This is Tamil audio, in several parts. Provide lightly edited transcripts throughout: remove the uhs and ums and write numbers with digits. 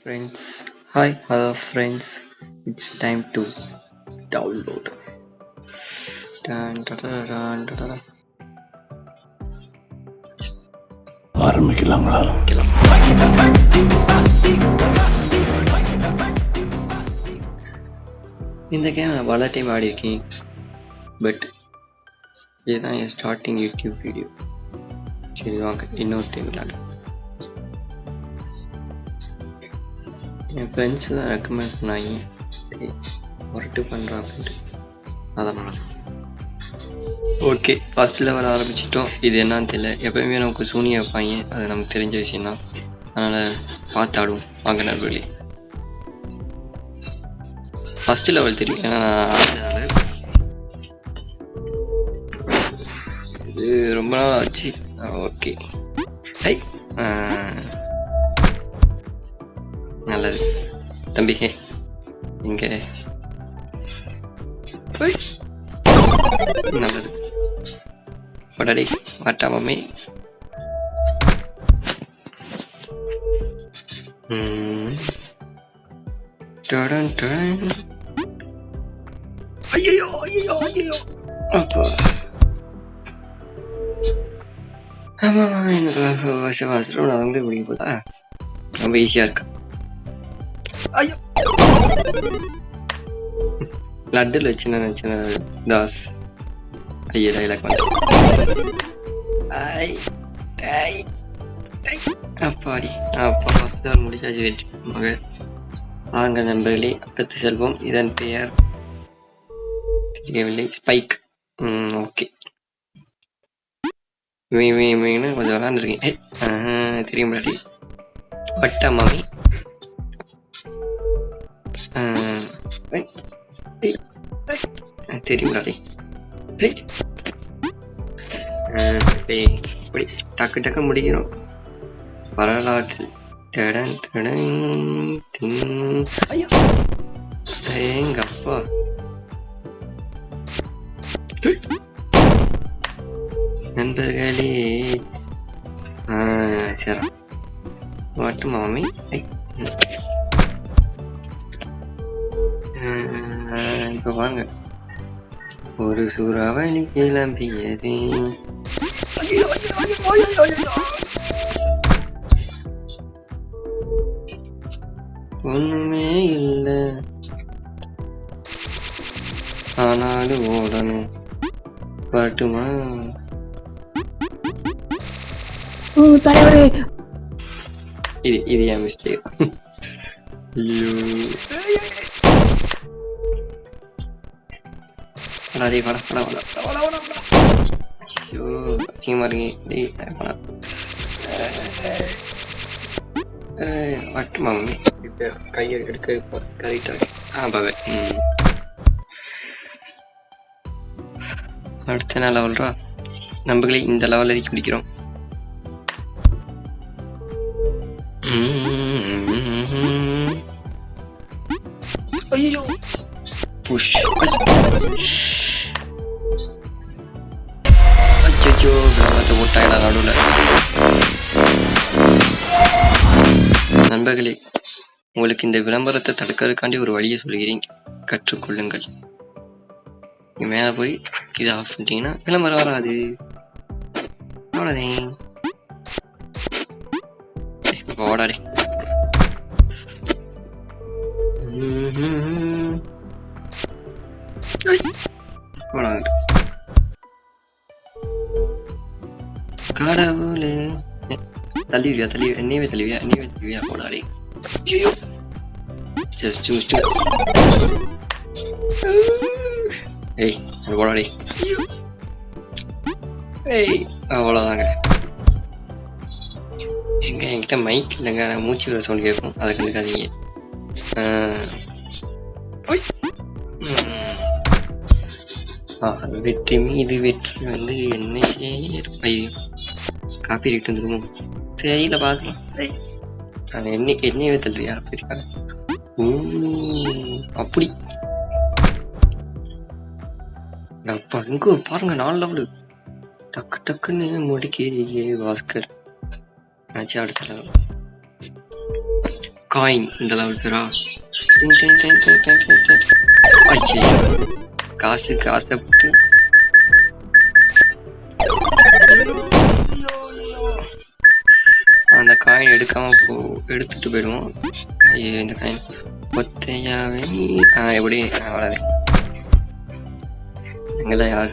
Friends, hello friends. It's time to download. Dun, dun, dun, dun, dun, dun. ஆரம்பிக்கலாங்களா? இந்த கேம் நான் பல டைம் ஆடி இருக்கேன், பட் இதுதான் என் ஸ்டார்டிங் யூடியூப் வீடியோ. சரி வாங்க இன்னொரு டைம் விளையாடு. என் ஃப்ரெண்ட்ஸ் தான் ரெக்கமெண்ட் பண்ணாங்க, ஒர்ட்டு பண்ணுறா அப்படின்ட்டு, அதனால தான். ஓகே, ஃபர்ஸ்ட் லெவல் ஆரம்பிச்சிட்டோம். இது என்னன்னு தெரியல, எப்பயுமே நமக்கு சூனியம் வைப்பாங்க, அது நமக்கு தெரிஞ்ச விஷயந்தான். அதனால் பார்த்து ஆடுவோம் வாங்க நண்பர்களே. ஃபர்ஸ்ட் லெவல் தெரியும், ஏன்னா ஆடுறதுனால. இது ரொம்ப நாள் ஆச்சு. ஓகே, ஹை நல்லது தம்பி. இங்கே நல்லது படாடி மாட்டாமே. ஐயோ ஐயோ ஐயோ அப்போ ஆமாம், எனக்கு வருஷம் அவங்களே பிடிக்க போதா, ரொம்ப ஈஸியாக இருக்கு. ஐயோ லட்டில் சின்ன சின்ன தாஸ் ஐயா டைலாக் அப்பாடி அப்பா முடிச்சாச்சு. வெற்றி மகள் வாங்க நண்பர்களே, அடுத்து செல்வோம். இதன் பெயர் தெரியவில்லை, ஸ்பைக். ஓகே, கொஞ்சம் விளாண்டுருக்கேன். தெரியும் முன்னாடி பட்டா மாமி. தெரியும் முன்னாடி இப்படி டக்கு டக்கு முடிக்கிறோம். வரலாற்றில் எங்க அப்பா நண்பர்களே. சரி வாட்டு மாமி. இப்ப வாங்க, ஒரு சூறாவளி கிளம்பியது. ஒண்ணுமே இல்ல, ஆனாலும் ஓடணும். பாட்டுமா இது என் மிஸ்டேக். ஐயோ ஐயோ அசிங்கமா இருக்கு. வட்டுமா இப்போ கையை எடுக்க கரெக்டாக. பாவே அடுத்த என்ன லெவல்ரா நம்பர்களே, இந்த லெவல் எதுக்கு பிடிக்கிறோம். ஐயோ புஷ் அச்சோ கிராமத்தை போட்டாங்களா நடுவில். நண்பர்களே, உங்களுக்கு இந்த விளம்பரத்தை தடுக்கிறதுக்காண்டி ஒரு வழியை சொல்கிறேன், கற்றுக்கொள்ளுங்கள். மேலே போய் இதை ஆஃப் பண்ணிட்டீங்கன்னா விளம்பரம் வராது. அவ்வளோதான். ஓடாடே கடவுளே, தள்ளிவியா என்னையவே தள்ளிவியா போடாடே. Just mistake. ஏய் அது போடாடே. ஏய் அவ்வளோதாங்க. என்கிட்ட மைக் இல்லைங்க, மூச்சு விட சவுண்ட் கேட்கும், அதை கண்டுக்காதீங்க. வெற்றி மீது வெற்றி வந்து என்ன காப்பி ரைட் வந்துருமோ தெரியல, பார்க்கலாம். நான் என்னையவே தள்ளுறியா போயிருக்காங்க. அப்படி அப்பா இங்க பாருங்க, 4 லெவலு டக்கு டக்குன்னு முடிக்கிறீங்க பாஸ்கர். ஆச்சு அடுத்த லெவல். காயின் இந்த லெவல் பேரா? ஐயோ, காசுக்கு ஆசைப்பட்டு அந்த காயின் எடுக்காம எடுத்துட்டு போயிடுவோம். ஐயோ, இந்த காயின் ஒத்தையாவே எப்படி அவ்வளவு எங்கதான் யாரு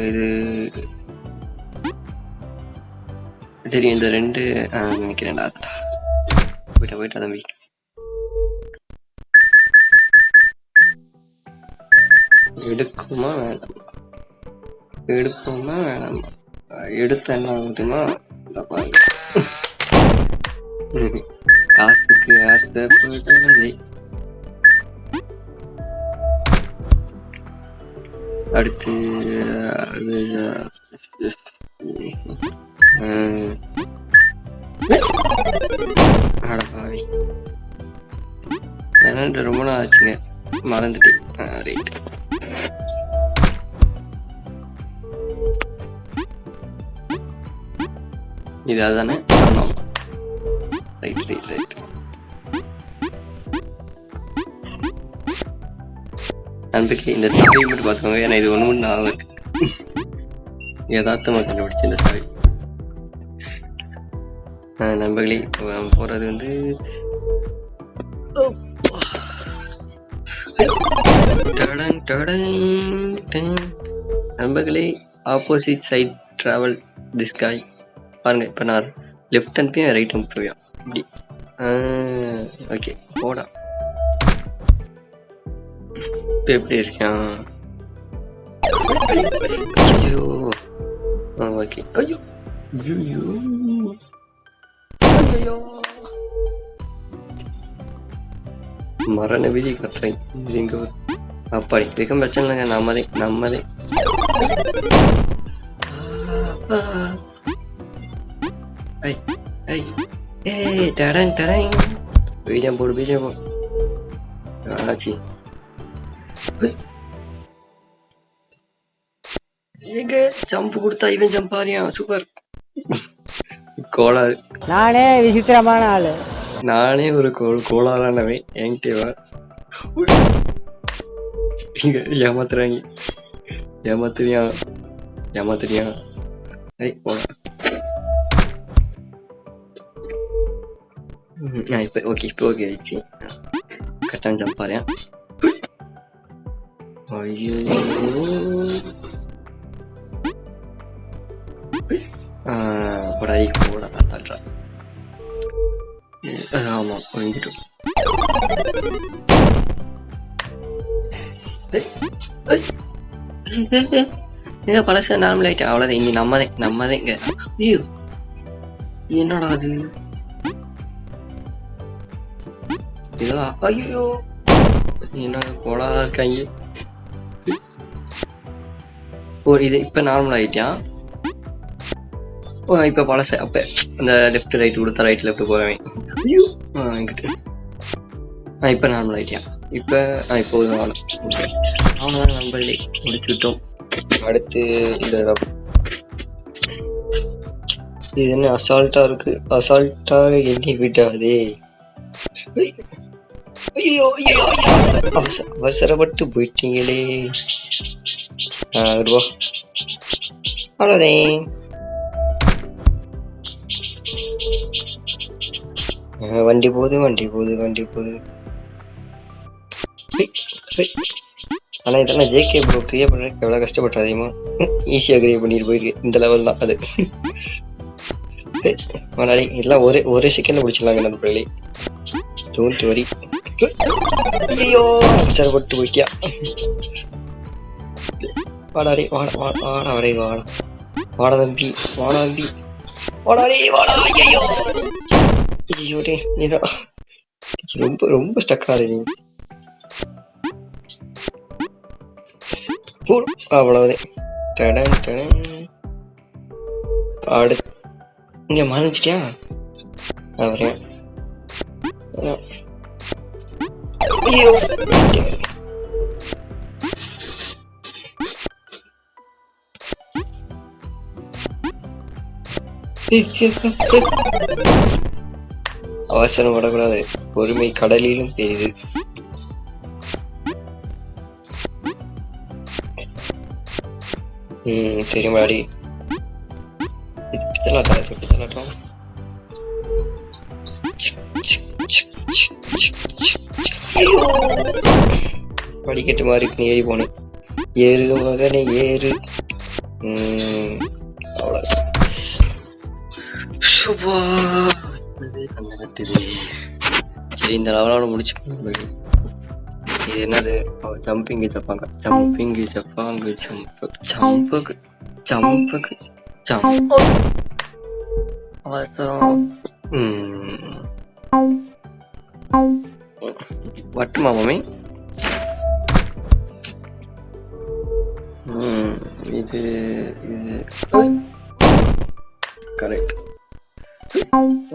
இது சரி. இந்த ரெண்டு நினைக்கிறேன்டா. போயிட்டா தம்பி. எடுக்குமா வேணாமா? எடுப்போமா வேணாமா? எடுத்த என்ன ஆகுதுமா? காசுக்கு ஆசைப்படுறதே. அடுத்து அடப்பாவி விளையாண்டு ரொம்ப நாள் ஆச்சுங்க, மறந்துட்டேன். ரைட். இது அதுதானே? ஆமாம், ரைட். நண்பர்களே, இந்த சாவி மட்டும் பார்த்துக்கோங்க. ஏன்னா இது ஒன்று நான் இருக்கு யதார்த்தமாக கண்டுபிடிச்ச இந்த சாவி. நண்பர்களே, போறது வந்து நண்பர்களே, ஆப்போசிட் சைட் டிராவல் திஸ் காய். பாருங்க, இப்போ நான் லெஃப்ட் அனுப்பியும் ரைட் அனுப்புவியா இப்படி. ஓகே, போடா. இப்போ எப்படி இருக்கான்? ஐயோ, ஓகே. ஐயோ மரண விதி கட்டுறேன். இங்க அப்பாடி இதுக்கும் பிரச்சனை இல்லைங்க. நம்மதே பீஜம் போடு ஆச்சு. எங்க ஜம்ப் கொடுத்தா இவன் ஜம்ப் ஆறியா? சூப்பர். கோளாறு. நானே விசித்திரமான ஆளு. நானே ஒரு கோளாறானவன். என்கிட்டவா ஏமாத்துறாங்க. ஏமாத்துறியா? இப்போ ஓகே ஆயிடுச்சு. கரெக்டான ஜம்ப் பாரு. ஐயோ, போடா தள்ளுறா. ஆமா, வாங்கிட்டோம். பழச நார்மல் ஆயிட்டா. அவ்வளவுதான். இங்க நம்மதே இங்க. ஐயோ, என்னடா அது? இதா? ஐயோ, என்ன கோளாறா இருக்காங்க. இது இப்ப நார்மல் ஆயிட்டான். இப்ப பழச அப்ப அந்த லெஃப்ட் ரைட் கொடுத்தா ரைட் லெஃப்ட் போறவன். ஐயோ, என்கிட்ட இப்ப நார்மல் ஆயிட்டான். இப்ப இப்போது அவனதான் நண்பர்களே முடிச்சுட்டோம். அடுத்து இந்த இது என்ன அசால்ட்டா இருக்கு? அசால்ட்டாக எண்ணி விடாதே. ஐயோ, அவசரப்பட்டு போயிட்டீங்களே. அவ்வளோதான். வண்டி போகுது. ஆனா இதெல்லாம் ஜேகே ப்ரோ கிரியேட் பண்றதுக்கு எவ்வளவு கஷ்டப்பட்டு அதிகமா ஈஸியா கிரியேட் பண்ணிட்டு போயிருக்கு. இந்த லெவல் தான் அது. இதெல்லாம் ஒரு செகண்ட் முடிச்சிடலாங்க நண்பர்களே. Don't worry. ஐயோ, அவசரப்பட்டு போயிட்டியா? வாடாடே, வாடா தம்பி. ஐயோ டே, ரொம்ப ஸ்டக் ஆகுது. அவ்வளவுதான். அடுத்து இங்க மறைஞ்சிட்டியா? அவரையா? ஐயோ, அவசரம் படக்கூடாது, பொறுமை கடலிலும் பெரிது. சரி மாடி, பித்தலாட்டம் படிக்கட்டு மாதிரி ஏறி போனேன். ஏறு மகனே ஏறு. சரி, இந்த லெவலோட முடிச்சு. இது என்னது? ஜம்பிங் ஜப்பாங்க, ஜம்பிங் ஜப்பாங்கு, ஜம்புக்கு ஜம்புக்கு ஜம்பு. அவசரம் வட்டுமா மாமி? இது இது கரெக்ட்.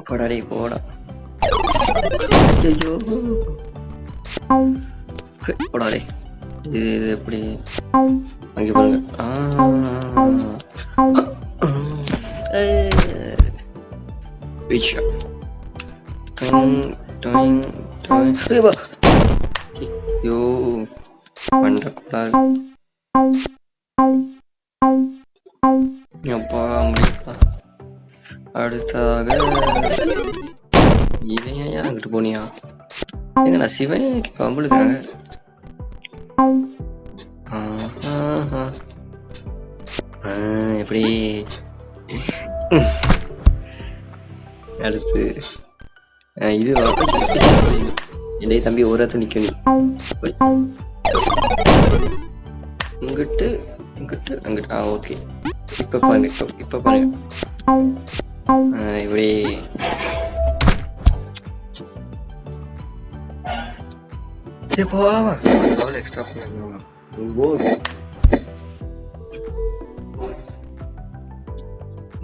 போடாடி போடா. ஐயோ போடாடே. இது எப்படி அங்கே பாருங்க. ஐயோ பண்ணக்கூடாது. அப்பா முடிப்பா. அடுத்ததாக இவன் ஏன் அங்கிட்டு போனியா? எங்க நான் சிவன் கம்பளுக்காங்க. எப்படி அடுத்து இது இல்லை தம்பி, ஒரு இடத்துல நிக்கணும். இங்கிட்டு இங்கிட்டு அங்கிட்டு. ஓகே, இப்ப பாருங்க, இப்ப பாருங்க. இப்படி எக்ஸ்ட்ரா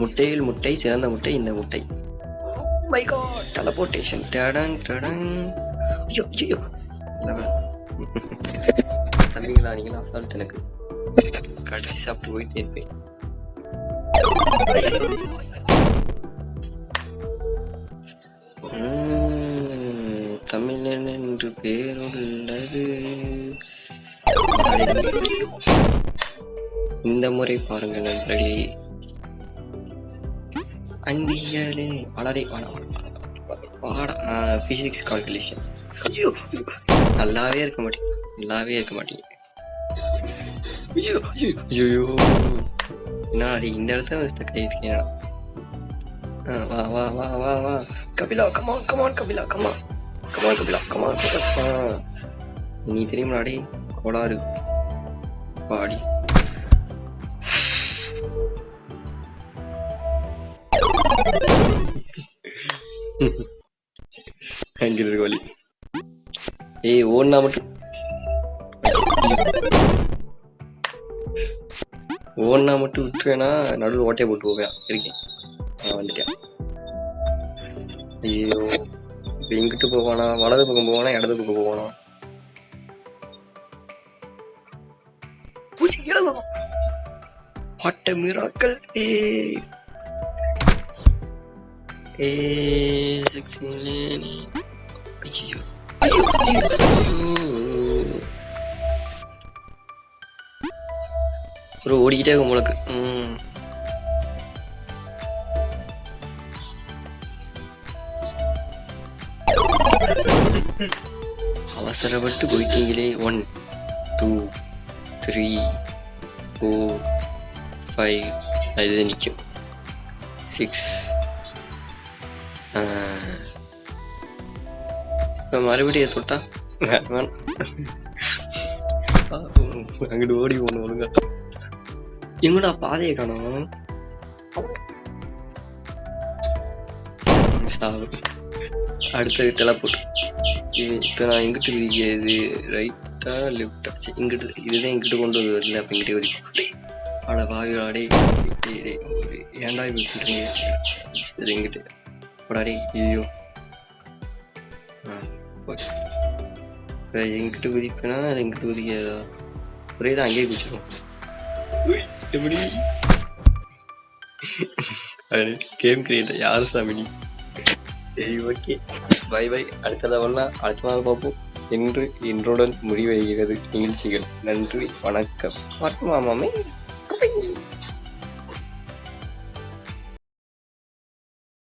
முட்டையில் முட்டை, சிறந்த முட்டை இந்த முட்டை. My god, teleportation. டடன் டடன். ஐயோ ஐயோ தம்பிங்களா, நீங்களா அசால்ட். எனக்கு கடைசி சாப்பிட்டு போயிட்டே இருப்பேன். தமிழன் என்று பேருள்ளது. இந்த முறை பாருங்க நண்பர்களே. அந்தியலே வளரை பிசிக்ஸ் கால்குலேஷன். ஐயோ நல்லாவே இருக்க மாட்டேங்க, நல்லாவே இருக்க மாட்டேங்க. ஐயோ ஐயோ நான் இந்த இடத்துல ஸ்டக் ஆகிருக்கேன். வா வா வா வா வா Kapila, come on come on Kapila, come on come on Kapila, come on. நீ தெரியுமாடி கோளாறு பாடி. அங்கிட்டு வழி. ஏய் ஓடுனா மட்டும், ஓடுனா மட்டும் விட்டுவேனா? நடுவில் ஓட்டையை போட்டு போவேன். இருக்கேன், வந்துட்டேன். ஐயோ, இப்போ இங்கிட்டு போவானா? வலது பக்கம் போவானா இடது பக்கம் போவானா? What a miracle. ஒரு ஓடிக்கிட்டே இருக்கும் உங்களுக்கு. அவசரப்பட்டு போயிட்டீங்களே. 1 2 3 4 5 அது நிற்கும். 6 இப்போ மறுபடியும் தொட்டா அங்கிட்டு ஓடி போகணும். ஒழுங்கா எங்கடா பாதையை காணோம். அடுத்தது டெலபோர்ட். இப்போ நான் எங்கிட்டு விதிக்கிறது? ரைட்டா லெஃப்டா? இங்கிட்டு இதுதான் இங்கிட்டு கொண்டு வருது. அப்போ இங்கிட்டே வரைக்கும் ஆட வாவிடாடே. ஏன்டா இப்படி சொல்றீங்க? இது எங்கிட்டு போடாடே. ஐயோ எங்கிட்ட குதிப்பேனா அது எங்கிட்ட குதிக்காதா? ஒரே தான் அங்கேயே குதிச்சிடும். எப்படி கேம் கிரியேட்டர் யார் சாமி நீ? சரி ஓகே, பை பை. அடுத்த லெவல்லாம் அடுத்த நாள் பார்ப்போம். இன்றுடன் முடிவடைகிறது நிகழ்ச்சிகள். நன்றி, வணக்கம். வரட்டுமா மாமே?